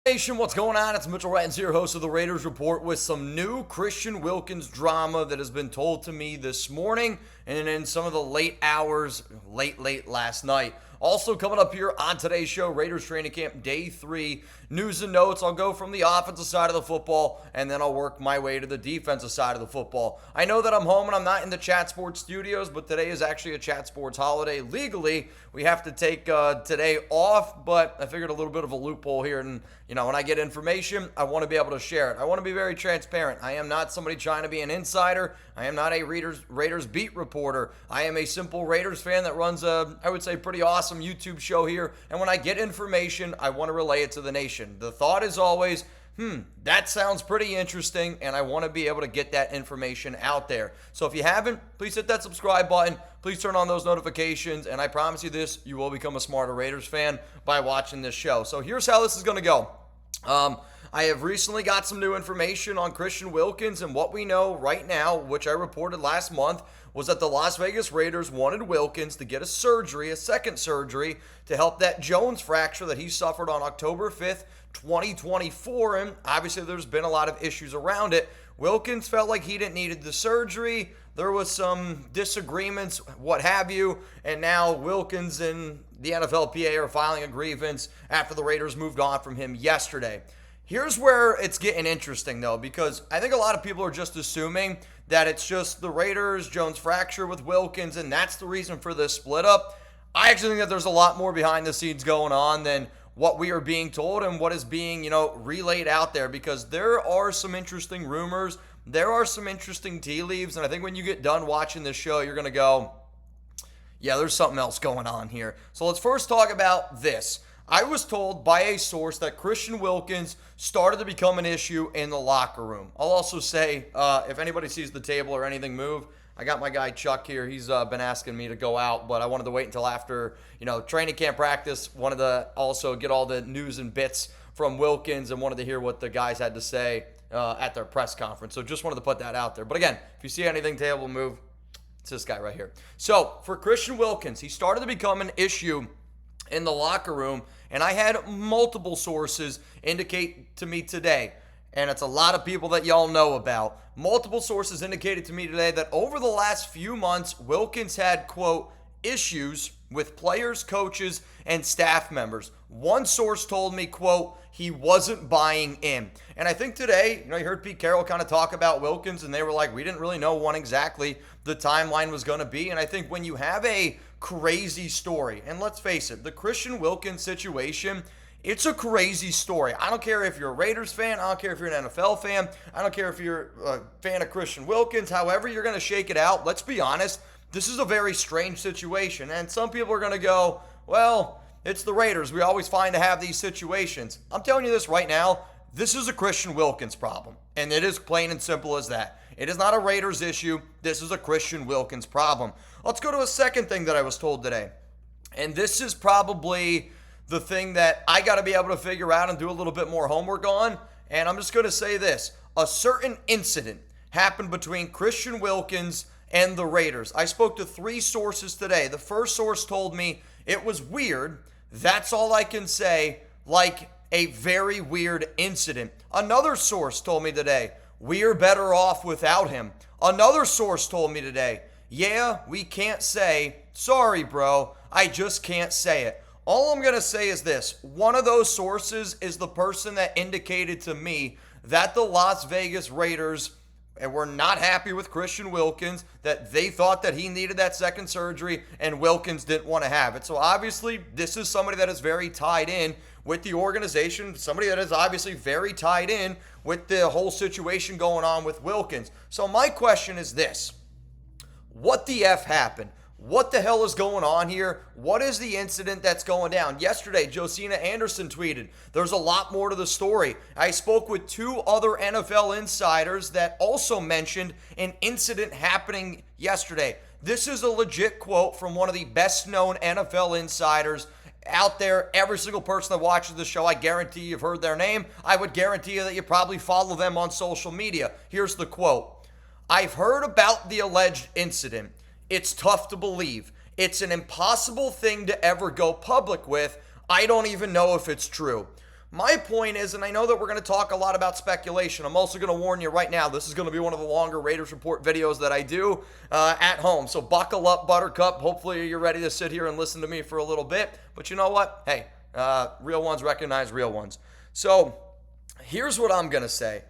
Nation, what's going on? It's Mitchell Renz here, host of the Raiders Report, with some new Christian Wilkins drama that has been told to me this morning and in some of the late hours, late last night. Also coming up here on today's show, Raiders Training Camp Day 3, news and notes. I'll go from the offensive side of the football, and then I'll work my way to the defensive side of the football. I know that I'm home and I'm not in the Chat Sports studios, but today is actually a Chat Sports holiday. Legally, we have to take today off, but I figured a little bit of a loophole here. And, when I get information, I want to be able to share it. I want to be very transparent. I am not somebody trying to be an insider. I am not a Raiders beat reporter. I am a simple Raiders fan that runs a, I would say, pretty awesome YouTube show here. And when I get information, I want to relay it to the nation. The thought is always, that sounds pretty interesting, and I want to be able to get that information out there. So if you haven't, please hit that subscribe button. Please turn on those notifications, and I promise you this, you will become a smarter Raiders fan by watching this show. So here's how this is going to go. I have recently got some new information on Christian Wilkins, and what we know right now, which I reported last month, was that the Las Vegas Raiders wanted Wilkins to get a second surgery, to help that Jones fracture that he suffered on October 5th, 2024, and obviously there's been a lot of issues around it. Wilkins felt like he didn't need the surgery. There was some disagreements, what have you, and now Wilkins and the NFLPA are filing a grievance after the Raiders moved on from him yesterday. Here's where it's getting interesting, though, because I think a lot of people are just assuming that it's just the Raiders, Jones fracture with Wilkins, and that's the reason for this split up. I actually think that there's a lot more behind the scenes going on than what we are being told and what is being, relayed out there, because there are some interesting rumors. There are some interesting tea leaves, and I think when you get done watching this show, you're going to go, yeah, there's something else going on here. So let's first talk about this. I was told by a source that Christian Wilkins started to become an issue in the locker room. I'll also say, if anybody sees the table or anything move, I got my guy Chuck here. He's been asking me to go out, but I wanted to wait until after, training camp practice. Wanted to also get all the news and bits from Wilkins and wanted to hear what the guys had to say at their press conference. So just wanted to put that out there. But again, if you see anything table move, it's this guy right here. So for Christian Wilkins, he started to become an issue in the locker room, and I had multiple sources indicate to me today, and it's a lot of people that y'all know about. Multiple sources indicated to me today that over the last few months, Wilkins had, quote, issues with players, coaches, and staff members. One source told me, quote, he wasn't buying in. And I think today, you heard Pete Carroll kind of talk about Wilkins, and they were like, we didn't really know when exactly the timeline was going to be. And I think when you have a crazy story, and let's face it, the Christian Wilkins situation, it's a crazy story. I don't care if you're a Raiders fan. I don't care if you're an NFL fan. I don't care if you're a fan of Christian Wilkins. However you're going to shake it out, let's be honest, this is a very strange situation. And some people are going to go, well, it's the Raiders. We always find to have these situations. I'm telling you this right now, this is a Christian Wilkins problem. And it is plain and simple as that. It is not a Raiders issue. This is a Christian Wilkins problem. Let's go to a second thing that I was told today. And this is probably the thing that I got to be able to figure out and do a little bit more homework on. And I'm just going to say this. A certain incident happened between Christian Wilkins and the Raiders. I spoke to 3 sources today. The first source told me it was weird. That's all I can say. Like a very weird incident. Another source told me today, we are better off without him. Another source told me today, yeah, we can't say, sorry, bro, I just can't say it. All I'm going to say is this. One of those sources is the person that indicated to me that the Las Vegas Raiders were not happy with Christian Wilkins, that they thought that he needed that second surgery and Wilkins didn't want to have it. So obviously, this is somebody that is very tied in with the organization, somebody that is obviously very tied in with the whole situation going on with Wilkins. So my question is this. What the F happened? What the hell is going on here? What is the incident that's going down? Yesterday, Josina Anderson tweeted, there's a lot more to the story. I spoke with 2 other NFL insiders that also mentioned an incident happening yesterday. This is a legit quote from one of the best known NFL insiders out there. Every single person that watches the show, I guarantee you've heard their name. I would guarantee you that you probably follow them on social media. Here's the quote. I've heard about the alleged incident. It's tough to believe. It's an impossible thing to ever go public with. I don't even know if it's true. My point is, and I know that we're going to talk a lot about speculation. I'm also going to warn you right now, this is going to be one of the longer Raiders Report videos that I do at home. So buckle up, Buttercup. Hopefully you're ready to sit here and listen to me for a little bit. But you know what? Hey, real ones recognize real ones. So here's what I'm going to say.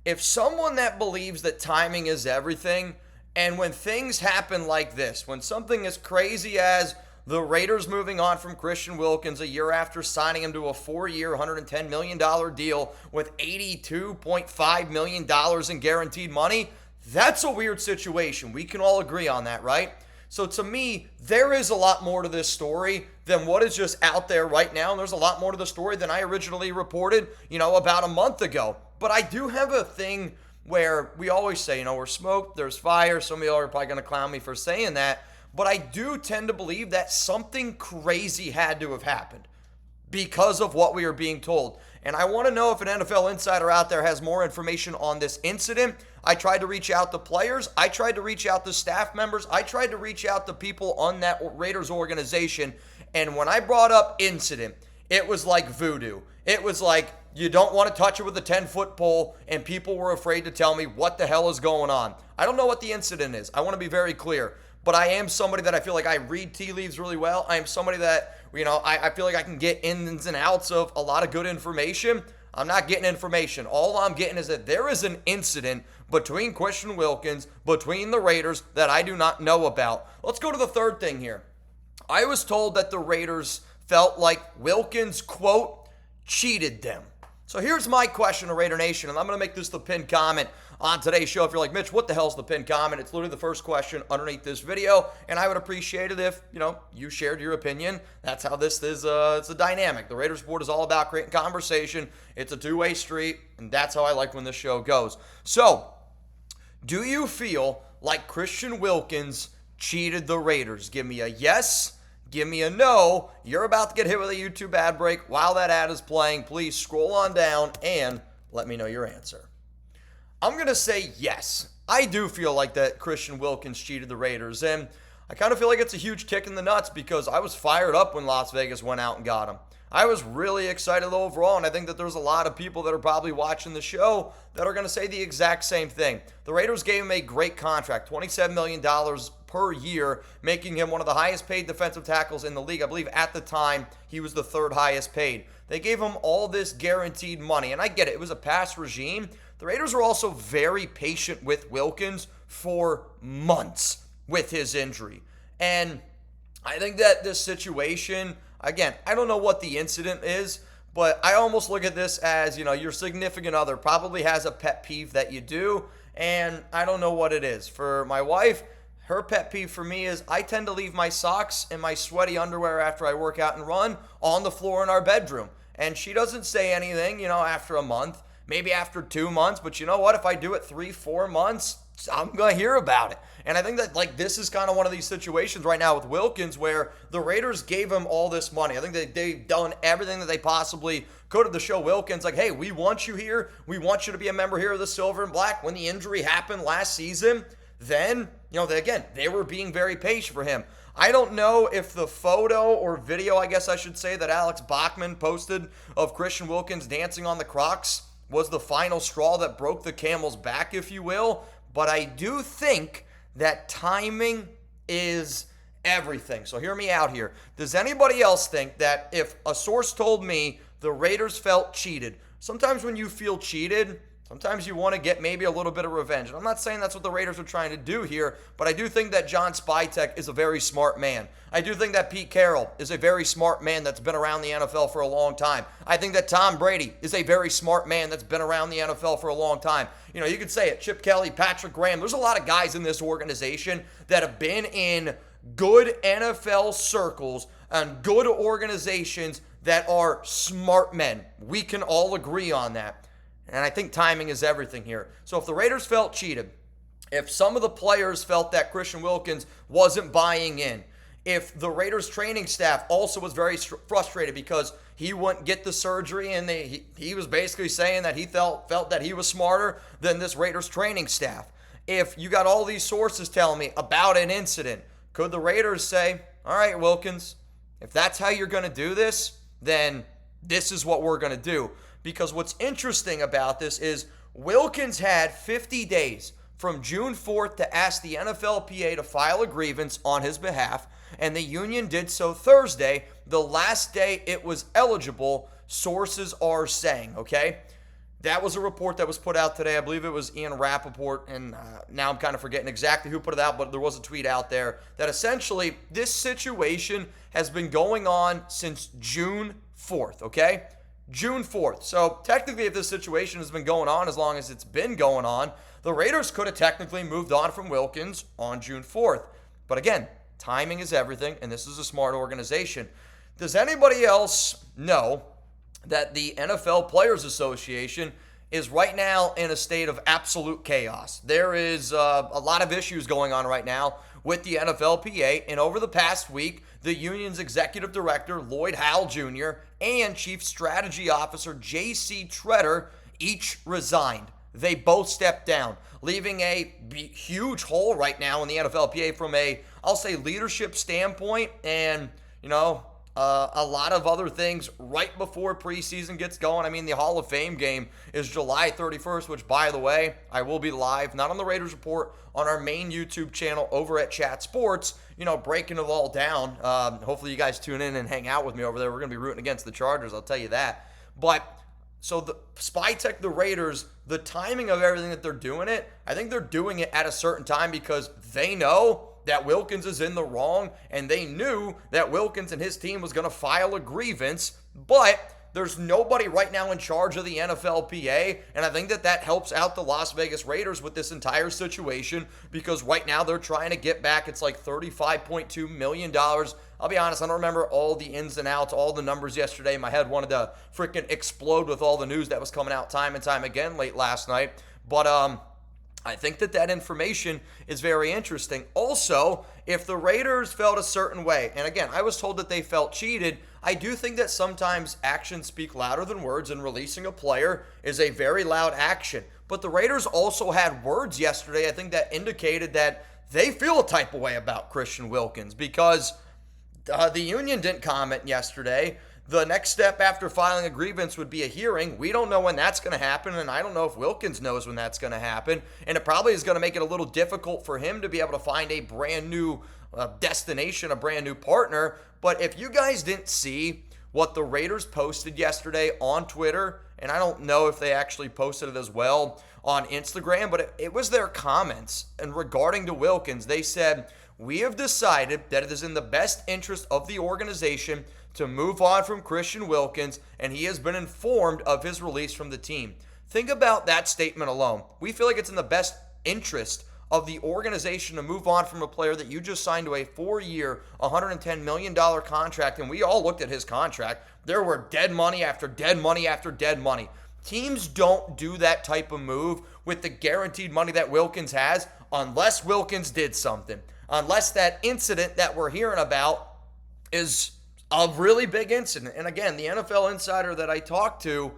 If someone that believes that timing is everything, and when things happen like this, when something as crazy as the Raiders moving on from Christian Wilkins a year after signing him to a 4-year, $110 million deal with $82.5 million in guaranteed money, that's a weird situation. We can all agree on that, right? So to me, there is a lot more to this story than what is just out there right now. And there's a lot more to the story than I originally reported, about a month ago. But I do have a thing where we always say, we're smoke, there's fire. Some of y'all are probably going to clown me for saying that. But I do tend to believe that something crazy had to have happened because of what we are being told. And I want to know if an NFL insider out there has more information on this incident. I tried to reach out to players. I tried to reach out to staff members. I tried to reach out to people on that Raiders organization. And when I brought up incident, it was like voodoo. It was like you don't want to touch it with a 10-foot pole, and people were afraid to tell me what the hell is going on. I don't know what the incident is. I want to be very clear. But I am somebody that I feel like I read tea leaves really well. I am somebody that, I feel like I can get ins and outs of a lot of good information. I'm not getting information. All I'm getting is that there is an incident between Christian Wilkins, between the Raiders, that I do not know about. Let's go to the third thing here. I was told that the Raiders felt like Wilkins, quote, cheated them. So here's my question to Raider Nation, and I'm going to make this the pinned comment on today's show. If you're like, Mitch, what the hell's the pinned comment? It's literally the first question underneath this video, and I would appreciate it if, you shared your opinion. That's how this is, it's a dynamic. The Raiders Report is all about creating conversation. It's a two-way street, and that's how I like when this show goes. So, do you feel like Christian Wilkins cheated the Raiders? Give me a yes. Give me a no. You're about to get hit with a YouTube ad break. While that ad is playing, please scroll on down and let me know your answer. I'm going to say yes. I do feel like that Christian Wilkins cheated the Raiders, and I kind of feel like it's a huge kick in the nuts because I was fired up when Las Vegas went out and got him. I was really excited overall, and I think that there's a lot of people that are probably watching the show that are going to say the exact same thing. The Raiders gave him a great contract, $27 million per year, making him one of the highest paid defensive tackles in the league. I believe at the time he was the third highest paid. They gave him all this guaranteed money, and I get it. It was a past regime. The Raiders were also very patient with Wilkins for months with his injury. And I think that this situation, again, I don't know what the incident is, but I almost look at this as, your significant other probably has a pet peeve that you do, and I don't know what it is. For my wife, her pet peeve for me is I tend to leave my socks and my sweaty underwear after I work out and run on the floor in our bedroom. And she doesn't say anything, after a month, maybe after 2 months. But you know what? If I do it 3-4 months, I'm going to hear about it. And I think that, this is kind of one of these situations right now with Wilkins where the Raiders gave him all this money. I think they've done everything that they possibly could to show Wilkins, hey, we want you here. We want you to be a member here of the Silver and Black. When the injury happened last season, then, they were being very patient for him. I don't know if the photo or video, I guess I should say, that Alex Bachman posted of Christian Wilkins dancing on the Crocs was the final straw that broke the camel's back, if you will. But I do think that timing is everything. So hear me out here. Does anybody else think that if a source told me the Raiders felt cheated, sometimes when you feel cheated, sometimes you want to get maybe a little bit of revenge. And I'm not saying that's what the Raiders are trying to do here, but I do think that John Spytek is a very smart man. I do think that Pete Carroll is a very smart man that's been around the NFL for a long time. I think that Tom Brady is a very smart man that's been around the NFL for a long time. You could say it, Chip Kelly, Patrick Graham. There's a lot of guys in this organization that have been in good NFL circles and good organizations that are smart men. We can all agree on that. And I think timing is everything here. So if the Raiders felt cheated, if some of the players felt that Christian Wilkins wasn't buying in, if the Raiders training staff also was very frustrated because he wouldn't get the surgery and he was basically saying that he felt that he was smarter than this Raiders training staff. If you got all these sources telling me about an incident, could the Raiders say, all right, Wilkins, if that's how you're going to do this, then this is what we're going to do. Because what's interesting about this is Wilkins had 50 days from June 4th to ask the NFLPA to file a grievance on his behalf, and the union did so Thursday, the last day it was eligible, sources are saying, okay? That was a report that was put out today. I believe it was Ian Rappaport, and now I'm kind of forgetting exactly who put it out, but there was a tweet out there that essentially this situation has been going on since June 4th, okay? June 4th. So technically, if this situation has been going on as long as it's been going on, the Raiders could have technically moved on from Wilkins on June 4th. But again, timing is everything, and this is a smart organization. Does anybody else know that the NFL Players Association is right now in a state of absolute chaos? There is a lot of issues going on right now with the NFLPA, and over the past week, the union's executive director, Lloyd Howell Jr., and chief strategy officer, J.C. Treader, each resigned. They both stepped down, leaving a huge hole right now in the NFLPA from I'll say, leadership standpoint, and, a lot of other things right before preseason gets going. I mean, the Hall of Fame game is July 31st, which, by the way, I will be live, not on the Raiders Report, on our main YouTube channel over at Chat Sports, breaking it all down. Hopefully you guys tune in and hang out with me over there. We're going to be rooting against the Chargers, I'll tell you that. But so the Spytech, the Raiders, the timing of everything that they're doing it, I think they're doing it at a certain time because they know that Wilkins is in the wrong, and they knew that Wilkins and his team was going to file a grievance, but there's nobody right now in charge of the NFLPA, and I think that helps out the Las Vegas Raiders with this entire situation because right now they're trying to get back, it's like $35.2 million. I'll be honest, I don't remember all the ins and outs, all the numbers yesterday. My head wanted to freaking explode with all the news that was coming out time and time again late last night, but I think that information is very interesting. Also, if the Raiders felt a certain way, and again, I was told that they felt cheated, I do think that sometimes actions speak louder than words, and releasing a player is a very loud action. But the Raiders also had words yesterday, I think, that indicated that they feel a type of way about Christian Wilkins because the union didn't comment yesterday. The next step after filing a grievance would be a hearing. We don't know when that's going to happen, and I don't know if Wilkins knows when that's going to happen. And it probably is going to make it a little difficult for him to be able to find a brand new destination, a brand new partner. But if you guys didn't see what the Raiders posted yesterday on Twitter, and I don't know if they actually posted it as well on Instagram, but it was their comments. And regarding to Wilkins, they said, "We have decided that it is in the best interest of the organization to move on from Christian Wilkins, and he has been informed of his release from the team." Think about that statement alone. We feel like it's in the best interest of the organization to move on from a player that you just signed to a 4-year, $110 million contract, and we all looked at his contract. There were dead money after dead money after dead money. Teams don't do that type of move with the guaranteed money that Wilkins has unless Wilkins did something. Unless that incident that we're hearing about is a really big incident. And again, the NFL insider that I talked to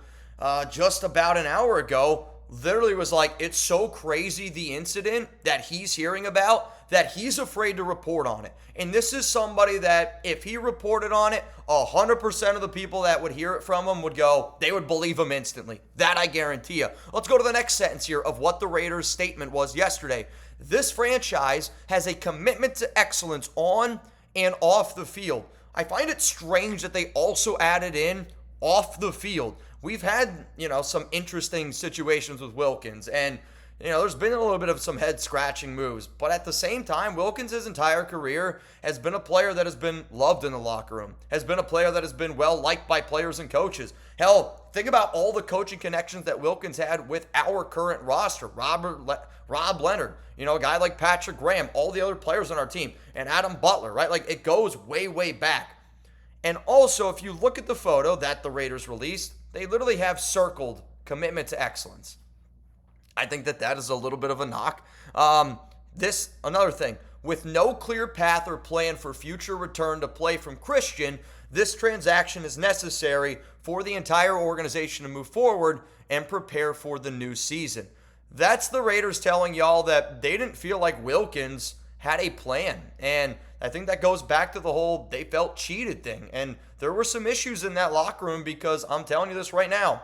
just about an hour ago literally was like, it's so crazy, the incident that he's hearing about, that he's afraid to report on it. And this is somebody that if he reported on it, 100% of the people that would hear it from him would go, they would believe him instantly. That I guarantee you. Let's go to the next sentence here of what the Raiders' statement was yesterday. This franchise has a commitment to excellence on and off the field. I find it strange that they also added in off the field. We've had, some interesting situations with Wilkins, and, there's been a little bit of some head-scratching moves. But at the same time, Wilkins' his entire career has been a player that has been loved in the locker room, has been a player that has been well-liked by players and coaches. Hell, think about all the coaching connections that Wilkins had with our current roster. Rob Leonard, a guy like Patrick Graham, all the other players on our team, and Adam Butler, right? Like, it goes way, way back. And also, if you look at the photo that the Raiders released, they literally have circled commitment to excellence. I think that is a little bit of a knock. Another thing, with no clear path or plan for future return to play from Christian, this transaction is necessary for the entire organization to move forward and prepare for the new season. That's the Raiders telling y'all that they didn't feel like Wilkins had a plan. And I think that goes back to the whole they felt cheated thing. And there were some issues in that locker room because I'm telling you this right now.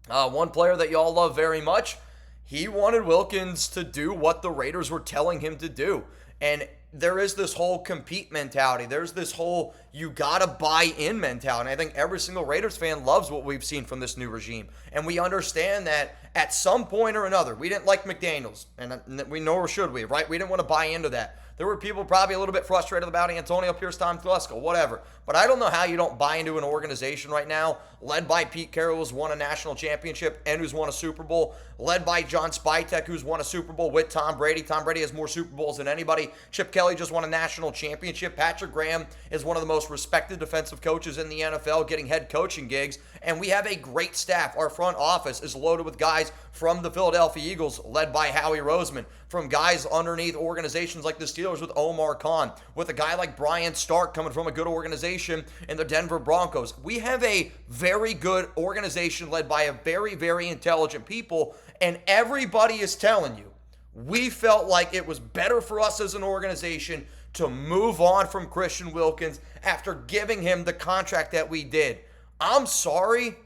One player that y'all love very much, he wanted Wilkins to do what the Raiders were telling him to do. And there is this whole compete mentality. There's this whole you gotta buy in mentality. And I think every single Raiders fan loves what we've seen from this new regime. And we understand that at some point or another, we didn't like McDaniels. And we nor should we, right? We didn't want to buy into that. There were people probably a little bit frustrated about Antonio Pierce, Tom Telesco, whatever. But I don't know how you don't buy into an organization right now led by Pete Carroll, who's won a national championship and who's won a Super Bowl, led by John Spytek, who's won a Super Bowl with Tom Brady. Tom Brady has more Super Bowls than anybody. Chip Kelly just won a national championship. Patrick Graham is one of the most respected defensive coaches in the NFL, getting head coaching gigs. And we have a great staff. Our front office is loaded with guys from the Philadelphia Eagles, led by Howie Roseman, from guys underneath organizations like the Steelers with Omar Khan, with a guy like Brian Stark coming from a good organization in the Denver Broncos. We have a very good organization led by a very, very intelligent people, and everybody is telling you, we felt like it was better for us as an organization to move on from Christian Wilkins after giving him the contract that we did. I'm sorry.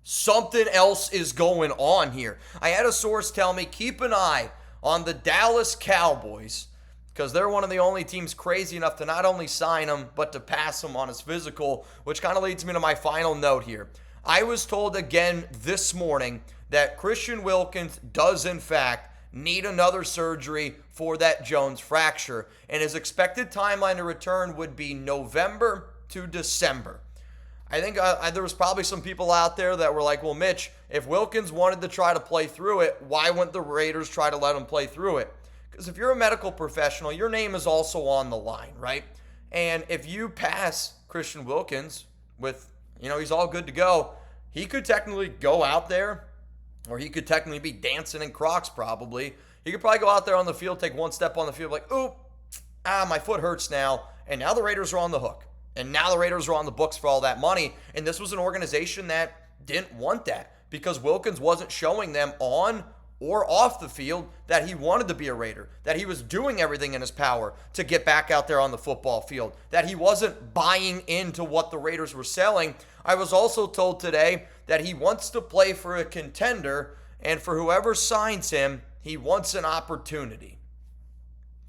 Something else is going on here. I had a source tell me, keep an eye on the Dallas Cowboys, because they're one of the only teams crazy enough to not only sign him, but to pass him on his physical, which kind of leads me to my final note here. I was told again this morning that Christian Wilkins does, in fact, need another surgery for that Jones fracture, and his expected timeline to return would be November to December. I think there was probably some people out there that were like, well, Mitch, if Wilkins wanted to try to play through it, why wouldn't the Raiders try to let him play through it? Because if you're a medical professional, your name is also on the line, right? And if you pass Christian Wilkins with, he's all good to go, he could technically go out there, or he could technically be dancing in Crocs probably. He could probably go out there on the field, take one step on the field, like, my foot hurts now, and now the Raiders are on the hook. And now the Raiders are on the books for all that money. And this was an organization that didn't want that because Wilkins wasn't showing them on or off the field that he wanted to be a Raider, that he was doing everything in his power to get back out there on the football field, that he wasn't buying into what the Raiders were selling. I was also told today that he wants to play for a contender, and for whoever signs him, he wants an opportunity.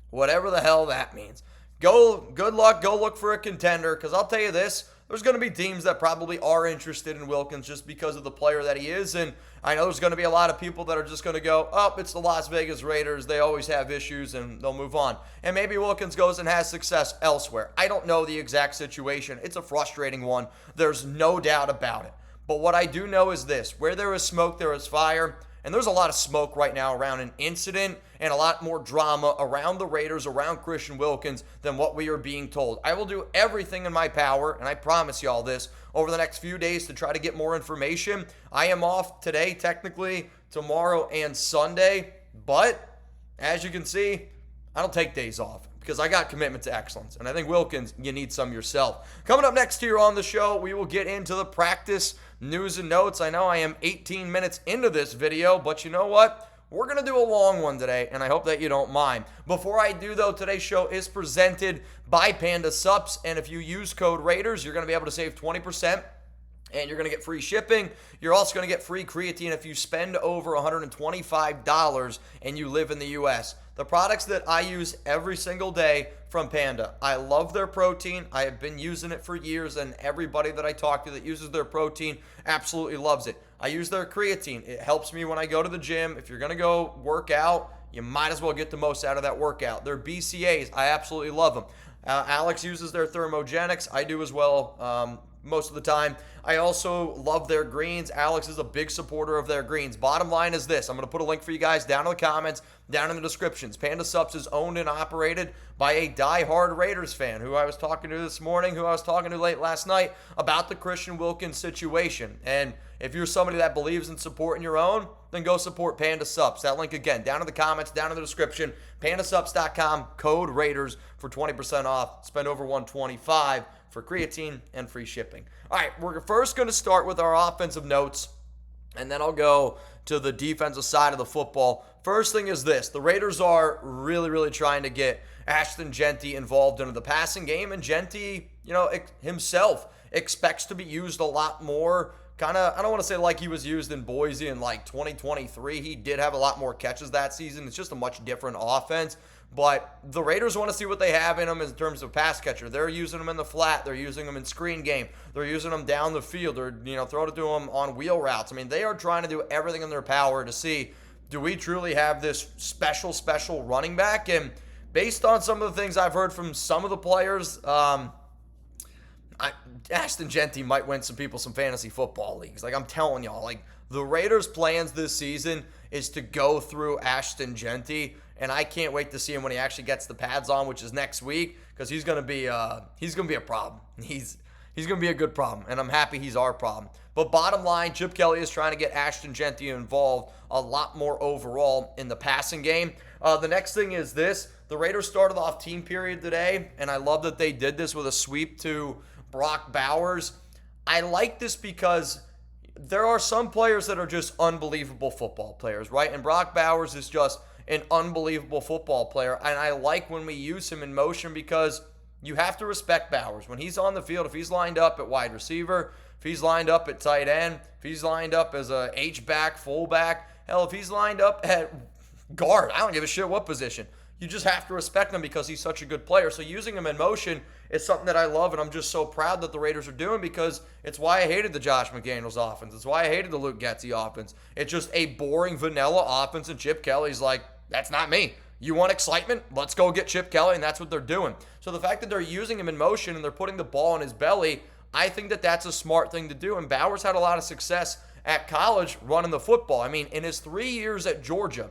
Whatever the hell that means. Good luck, go look for a contender, because I'll tell you this, there's going to be teams that probably are interested in Wilkins just because of the player that he is, and I know there's going to be a lot of people that are just going to go, it's the Las Vegas Raiders, they always have issues, and they'll move on. And maybe Wilkins goes and has success elsewhere. I don't know the exact situation. It's a frustrating one. There's no doubt about it. But what I do know is this, where there is smoke, there is fire. And there's a lot of smoke right now around an incident and a lot more drama around the Raiders, around Christian Wilkins than what we are being told. I will do everything in my power, and I promise y'all this, over the next few days to try to get more information. I am off today, technically, tomorrow and Sunday. But as you can see, I don't take days off because I got commitment to excellence. And I think Wilkins, you need some yourself. Coming up next here on the show, we will get into the practice news and notes. I know I am 18 minutes into this video, but you know what? We're going to do a long one today, and I hope that you don't mind. Before I do, though, today's show is presented by Panda Sups, and if you use code Raiders, you're going to be able to save 20%. And you're going to get free shipping. You're also going to get free creatine if you spend over $125 and you live in the U.S. The products that I use every single day from Panda, I love their protein. I have been using it for years, and everybody that I talk to that uses their protein absolutely loves it. I use their creatine. It helps me when I go to the gym. If you're going to go work out, you might as well get the most out of that workout. Their BCAAs, I absolutely love them. Alex uses their Thermogenics. I do as well. Most of the time. I also love their greens. Alex is a big supporter of their greens. Bottom line is this. I'm going to put a link for you guys down in the comments, down in the descriptions. Panda Sups is owned and operated by a diehard Raiders fan who I was talking to this morning, who I was talking to late last night about the Christian Wilkins situation. And if you're somebody that believes in supporting your own, then go support Panda Sups. That link again, down in the comments, down in the description. PandaSups.com, code Raiders for 20% off. Spend over $125 for creatine and free shipping. All right, we're first going to start with our offensive notes. and then I'll go to the defensive side of the football. First thing is this. The Raiders are really, really trying to get Ashton Jeanty involved into the passing game, and Jeanty, himself expects to be used a lot more. I don't want to say like he was used in Boise in like 2023. He did have a lot more catches that season. It's just a much different offense. But the Raiders want to see what they have in him in terms of pass catcher. They're using him in the flat. They're using him in screen game. They're using him down the field. They're, throwing it to him on wheel routes. I mean, they are trying to do everything in their power to see, do we truly have this special running back? And based on some of the things I've heard from some of the players, Ashton Jeanty might win some people some fantasy football leagues. Like, I'm telling y'all, like, the Raiders' plans this season is to go through Ashton Jeanty, and I can't wait to see him when he actually gets the pads on, which is next week, because he's gonna be a problem. He's gonna be a good problem, and I'm happy he's our problem. But bottom line, Chip Kelly is trying to get Ashton Jeanty involved a lot more overall in the passing game. The next thing is this: the Raiders started off team period today, and I love that they did this with a sweep to Brock Bowers. I like this because there are some players that are just unbelievable football players, right? And Brock Bowers is just an unbelievable football player. And I like when we use him in motion because you have to respect Bowers. When he's on the field, if he's lined up at wide receiver, if he's lined up at tight end, if he's lined up as a H-back, fullback, hell, if he's lined up at guard, I don't give a shit what position. You just have to respect him because he's such a good player. So using him in motion is something that I love, and I'm just so proud that the Raiders are doing because it's why I hated the Josh McDaniels offense. It's why I hated the Luke Getsy offense. It's just a boring vanilla offense, and Chip Kelly's like, that's not me. You want excitement? Let's go get Chip Kelly, and that's what they're doing. So the fact that they're using him in motion and they're putting the ball in his belly, I think that that's a smart thing to do, and Bowers had a lot of success at college running the football. I mean, in his 3 years at Georgia,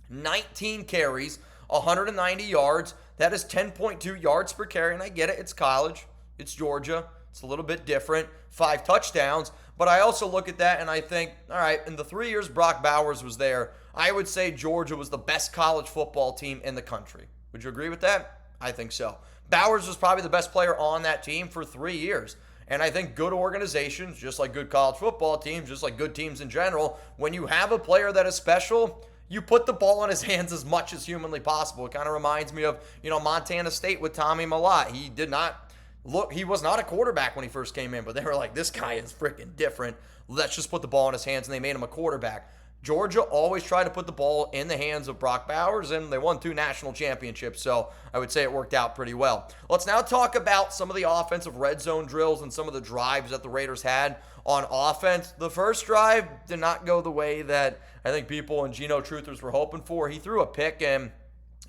19 carries, 190 yards. That is 10.2 yards per carry, and I get it. It's college. It's Georgia. It's a little bit different. 5 touchdowns. But I also look at that, and I think, all right, in the 3 years Brock Bowers was there, I would say Georgia was the best college football team in the country. Would you agree with that? I think so. Bowers was probably the best player on that team for 3 years. And I think good organizations, just like good college football teams, just like good teams in general, when you have a player that is special, you put the ball in his hands as much as humanly possible. It kind of reminds me of, Montana State with Tommy Mellott. He was not a quarterback when he first came in, but they were like, this guy is freaking different. Let's just put the ball in his hands, and they made him a quarterback. Georgia always tried to put the ball in the hands of Brock Bowers, and they won 2 national championships, so I would say it worked out pretty well. Let's now talk about some of the offensive red zone drills and some of the drives that the Raiders had on offense. The first drive did not go the way that I think people and Geno truthers were hoping for. He threw a pick, and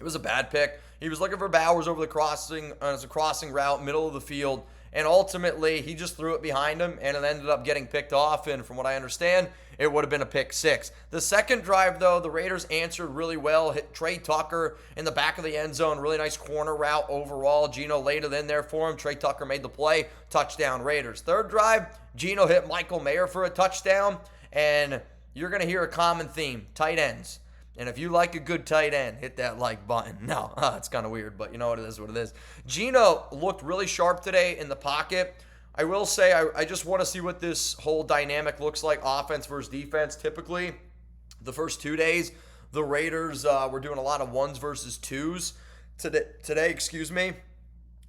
it was a bad pick. He was looking for Bowers over the crossing as a crossing route, middle of the field, and ultimately he just threw it behind him, and it ended up getting picked off, and from what I understand, it would have been a pick 6. The second drive, though, the Raiders answered really well, hit Trey Tucker in the back of the end zone, really nice corner route overall. Geno laid it in there for him. Trey Tucker made the play, touchdown Raiders. Third drive, Geno hit Michael Mayer for a touchdown, and you're going to hear a common theme, tight ends. And if you like a good tight end, hit that like button. No, it's kind of weird, but you know what it is. Geno looked really sharp today in the pocket. I will say I just want to see what this whole dynamic looks like, offense versus defense. Typically, the first 2 days, the Raiders were doing a lot of 1s versus 2s. Today,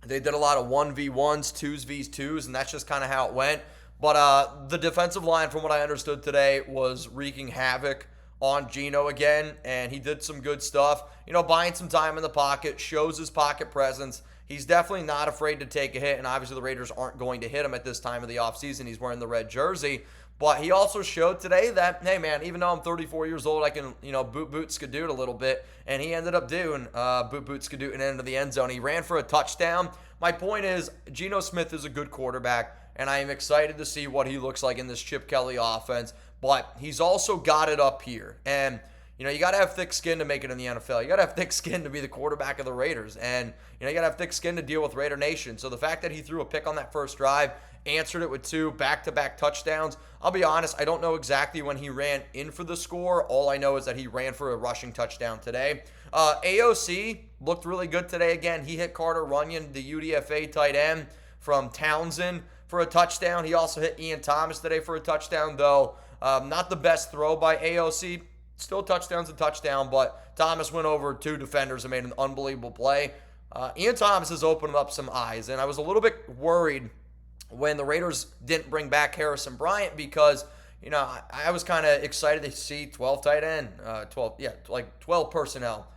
they did a lot of 1v1s, 2s vs 2s, and that's just kind of how it went. But the defensive line, from what I understood today, was wreaking havoc on Geno again, and he did some good stuff. Buying some time in the pocket, shows his pocket presence. He's definitely not afraid to take a hit, and obviously the Raiders aren't going to hit him at this time of the offseason. He's wearing the red jersey. But he also showed today that, hey, man, even though I'm 34 years old, I can, boot skadoot a little bit. And he ended up doing boot skadoot and into the end zone. He ran for a touchdown. My point is, Geno Smith is a good quarterback, and I am excited to see what he looks like in this Chip Kelly offense. But he's also got it up here. And, you got to have thick skin to make it in the NFL. You got to have thick skin to be the quarterback of the Raiders. And, you got to have thick skin to deal with Raider Nation. So the fact that he threw a pick on that first drive, answered it with 2 back-to-back touchdowns, I'll be honest, I don't know exactly when he ran in for the score. All I know is that he ran for a rushing touchdown today. AOC looked really good today again. He hit Carter Runyon, the UDFA tight end from Townsend, for a touchdown. He also hit Ian Thomas today for a touchdown, though. Not the best throw by AOC. Still touchdown's a touchdown, but Thomas went over 2 defenders and made an unbelievable play. Ian Thomas has opened up some eyes, and I was a little bit worried when the Raiders didn't bring back Harrison Bryant because, I was kind of excited to see 12 tight end, 12 personnel,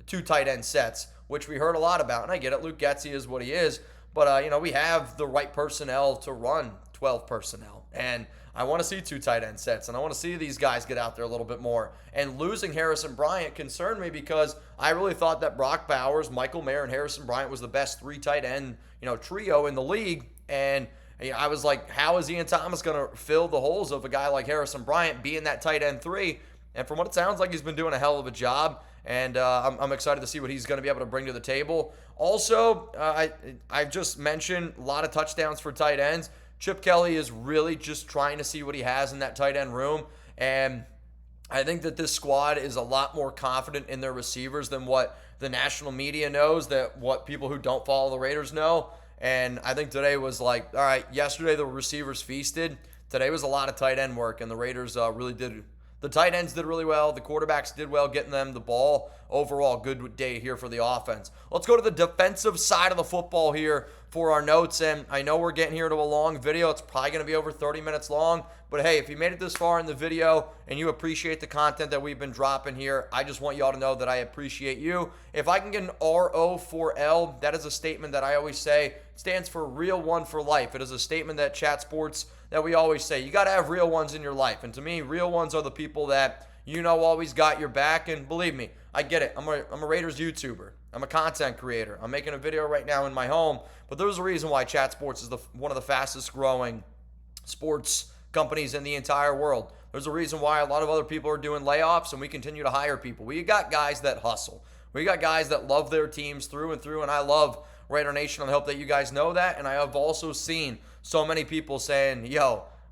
2 tight end sets, which we heard a lot about. And I get it, Luke Getsy is what he is, but, we have the right personnel to run 12 personnel. And I want to see 2 tight end sets, and I want to see these guys get out there a little bit more. And losing Harrison Bryant concerned me because I really thought that Brock Bowers, Michael Mayer, and Harrison Bryant was the best 3 tight end, trio in the league. And I was like, how is Ian Thomas going to fill the holes of a guy like Harrison Bryant being that tight end 3? And from what it sounds like, he's been doing a hell of a job. And I'm excited to see what he's going to be able to bring to the table. Also, I've just mentioned a lot of touchdowns for tight ends. Chip Kelly is really just trying to see what he has in that tight end room. And I think that this squad is a lot more confident in their receivers than what the national media knows, that what people who don't follow the Raiders know. And I think today was like, all right, yesterday the receivers feasted. Today was a lot of tight end work, and the Raiders really did. The tight ends did really well. The quarterbacks did well getting them the ball. Overall, good day here for the offense. Let's go to the defensive side of the football here for our notes. And I know we're getting here to a long video. It's probably going to be over 30 minutes long. But hey, if you made it this far in the video and you appreciate the content that we've been dropping here, I just want you all to know that I appreciate you. If I can get an RO4L, that is a statement that I always say. It stands for Real One for Life. It is a statement that Chat Sports that we always say. You got to have real ones in your life. And to me, real ones are the people that always got your back. And believe me, I get it. I'm a Raiders YouTuber. I'm a content creator. I'm making a video right now in my home. But there's a reason why Chat Sports is one of the fastest growing sports companies in the entire world. There's a reason why a lot of other people are doing layoffs and we continue to hire people. We got guys that hustle. We got guys that love their teams through and through. And I love Raider Nation. I hope that you guys know that. And I have also seen so many people saying,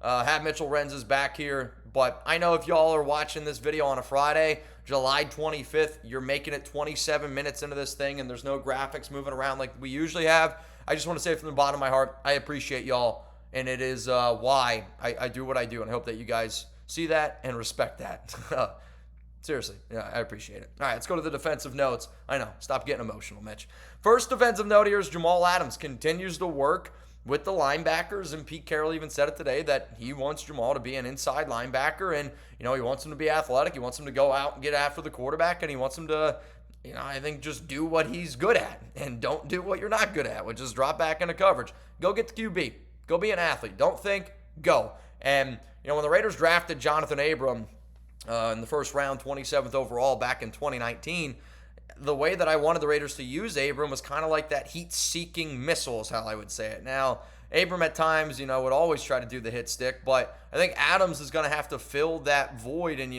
have Mitchell Renz is back here. But I know if y'all are watching this video on a Friday, July 25th, you're making it 27 minutes into this thing and there's no graphics moving around like we usually have. I just want to say from the bottom of my heart, I appreciate y'all. And it is why I do what I do. And I hope that you guys see that and respect that. Seriously, yeah, I appreciate it. All right, let's go to the defensive notes. I know, stop getting emotional, Mitch. First defensive note here is Jamal Adams continues to work with the linebackers, and Pete Carroll even said it today that he wants Jamal to be an inside linebacker, and, he wants him to be athletic. He wants him to go out and get after the quarterback, and he wants him to, I think just do what he's good at, and don't do what you're not good at, which is drop back into coverage. Go get the QB. Go be an athlete. Don't think, go. And, when the Raiders drafted Jonathan Abram in the first round, 27th overall back in 2019, the way that I wanted the Raiders to use Abram was kind of like that heat-seeking missile is how I would say it. Now, Abram at times, would always try to do the hit stick, but I think Adams is going to have to fill that void and,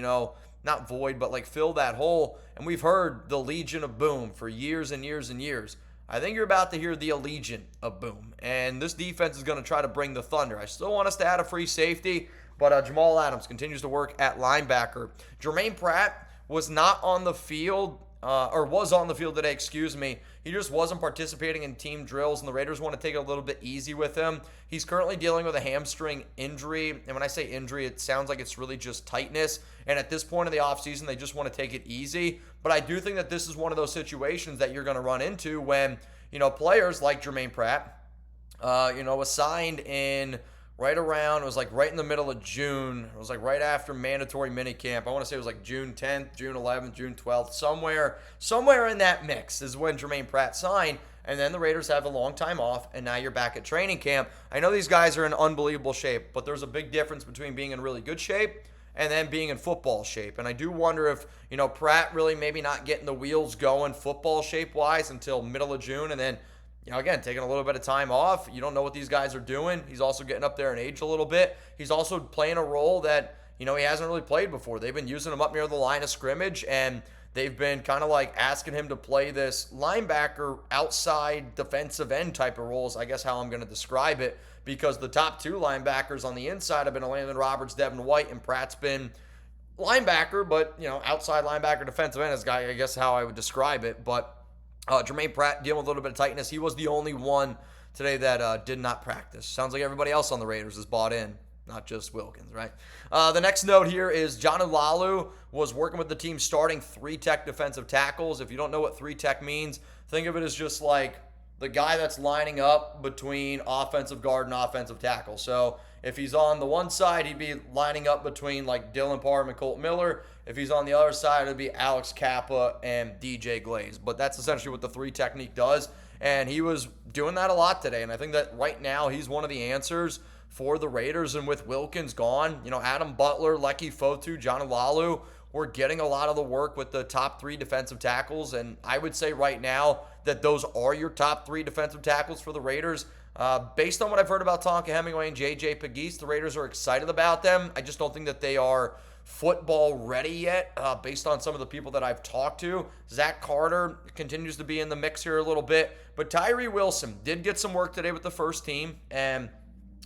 not void, but like fill that hole. And we've heard the Legion of Boom for years and years and years. I think you're about to hear the Allegiant of Boom. And this defense is going to try to bring the thunder. I still want us to add a free safety, but Jamal Adams continues to work at linebacker. Jermaine Pratt was not on the field, was on the field today, excuse me. He just wasn't participating in team drills, and the Raiders want to take it a little bit easy with him. He's currently dealing with a hamstring injury, and when I say injury, it sounds like it's really just tightness, and at this point in the offseason, they just want to take it easy. But I do think that this is one of those situations that you're going to run into when, players like Jermaine Pratt, was signed in right around, it was like right in the middle of June. It was like right after mandatory minicamp. I want to say it was like June 10th, June 11th, June 12th. Somewhere in that mix is when Jermaine Pratt signed. And then the Raiders have a long time off, and now you're back at training camp. I know these guys are in unbelievable shape, but there's a big difference between being in really good shape and then being in football shape. And I do wonder if, Pratt really maybe not getting the wheels going football shape-wise until middle of June, and then again, taking a little bit of time off. You don't know what these guys are doing. He's also getting up there in age a little bit. He's also playing a role that, he hasn't really played before. They've been using him up near the line of scrimmage, and they've been kind of like asking him to play this linebacker outside defensive end type of roles, I guess how I'm going to describe it, because the top 2 linebackers on the inside have been Landon Roberts, Devin White, and Pratt's been linebacker, but, outside linebacker, defensive end is, I guess how I would describe it, but Jermaine Pratt dealing with a little bit of tightness. He was the only one today that did not practice. Sounds like everybody else on the Raiders is bought in. not just Wilkins, right? The next note here is John Lalu was working with the team starting 3-tech defensive tackles. If you don't know what 3-tech means, think of it as just like the guy that's lining up between offensive guard and offensive tackle. So if he's on the one side, he'd be lining up between like Dylan Parham and Colt Miller. If he's on the other side, it'd be Alex Kappa and DJ Glaze. But that's essentially what the 3 technique does. And he was doing that a lot today. And I think that right now he's one of the answers for the Raiders. And with Wilkins gone, Adam Butler, Lecky Fotu, John Lalu, we're getting a lot of the work with the top 3 defensive tackles. And I would say right now that those are your top 3 defensive tackles for the Raiders. Based on what I've heard about Tonka Hemingway and J.J. Pegues, the Raiders are excited about them. I just don't think that they are football ready yet, based on some of the people that I've talked to. Zach Carter continues to be in the mix here a little bit. But Tyree Wilson did get some work today with the first team. And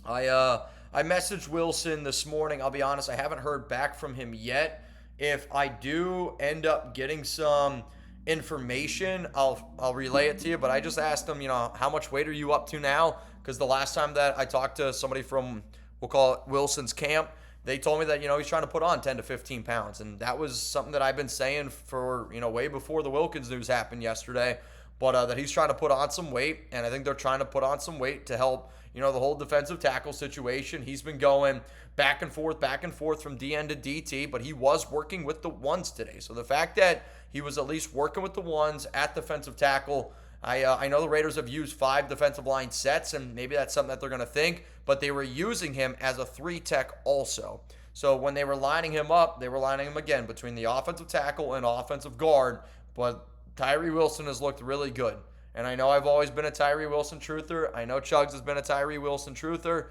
I messaged Wilson this morning. I'll be honest, I haven't heard back from him yet. If I do end up getting some information, I'll relay it to you. But I just asked him, how much weight are you up to now? Because the last time that I talked to somebody from, we'll call it Wilson's camp, they told me that, he's trying to put on 10 to 15 pounds. And that was something that I've been saying for, way before the Wilkins news happened yesterday. But that he's trying to put on some weight. And I think they're trying to put on some weight to help, the whole defensive tackle situation. He's been going back and forth from DN to DT, but he was working with the ones today. So the fact that he was at least working with the ones at defensive tackle, I know the Raiders have used 5 defensive line sets, and maybe that's something that they're going to think, but they were using him as a 3-tech also. So when they were lining him up, they were lining him again between the offensive tackle and offensive guard, but Tyree Wilson has looked really good. And I know I've always been a Tyree Wilson truther. I know Chugs has been a Tyree Wilson truther.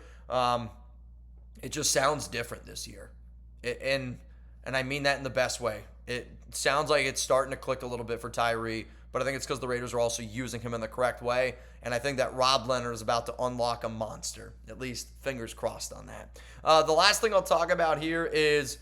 It just sounds different this year. And I mean that in the best way. It sounds like it's starting to click a little bit for Tyree, but I think it's because the Raiders are also using him in the correct way. And I think that Rob Leonard is about to unlock a monster. At least fingers crossed on that. The last thing I'll talk about here is,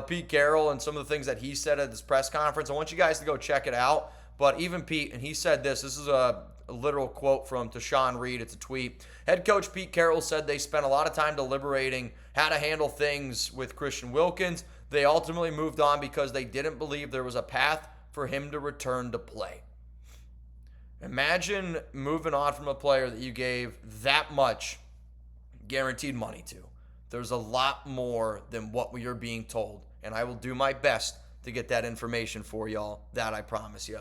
Pete Carroll and some of the things that he said at this press conference. I want you guys to go check it out. But even Pete, and he said this is a literal quote from Tashawn Reed. It's a tweet. Head coach Pete Carroll said they spent a lot of time deliberating how to handle things with Christian Wilkins. They ultimately moved on because they didn't believe there was a path for him to return to play. Imagine moving on from a player that you gave that much guaranteed money to. There's a lot more than what we are being told, and I will do my best to get that information for y'all, that I promise you.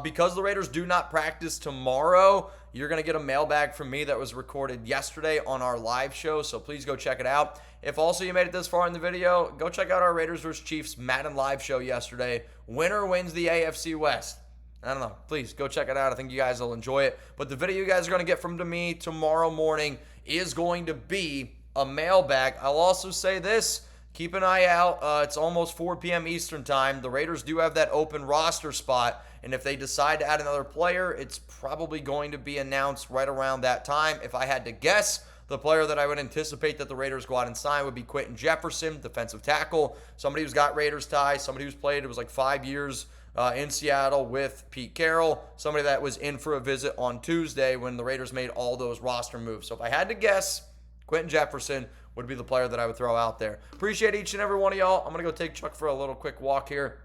Because the Raiders do not practice tomorrow, you're going to get a mailbag from me that was recorded yesterday on our live show, so please go check it out. If also you made it this far in the video, go check out our Raiders vs. Chiefs Madden live show yesterday. Winner wins the AFC West. I don't know. Please go check it out. I think you guys will enjoy it. But the video you guys are going to get from me tomorrow morning is going to be a mailbag. I'll also say this. Keep an eye out. It's almost 4 p.m. Eastern time. The Raiders do have that open roster spot, and if they decide to add another player, it's probably going to be announced right around that time. If I had to guess, the player that I would anticipate that the Raiders go out and sign would be Quentin Jefferson, defensive tackle, somebody who's got Raiders ties, somebody who's played, it was like 5 years in Seattle with Pete Carroll, somebody that was in for a visit on Tuesday when the Raiders made all those roster moves. So if I had to guess, Quentin Jefferson would be the player that I would throw out there. Appreciate each and every one of y'all. I'm going to go take Chuck for a little quick walk here.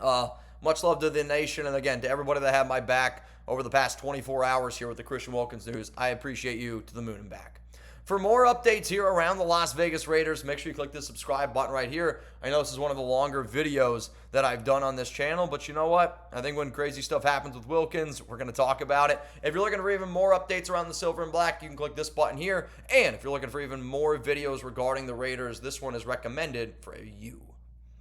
Much love to the nation, and again, to everybody that had my back over the past 24 hours here with the Christian Wilkins news. I appreciate you to the moon and back. For more updates here around the Las Vegas Raiders, make sure you click the subscribe button right here. I know this is one of the longer videos that I've done on this channel, but you know what? I think when crazy stuff happens with Wilkins, we're going to talk about it. If you're looking for even more updates around the silver and black, you can click this button here. And if you're looking for even more videos regarding the Raiders, this one is recommended for you.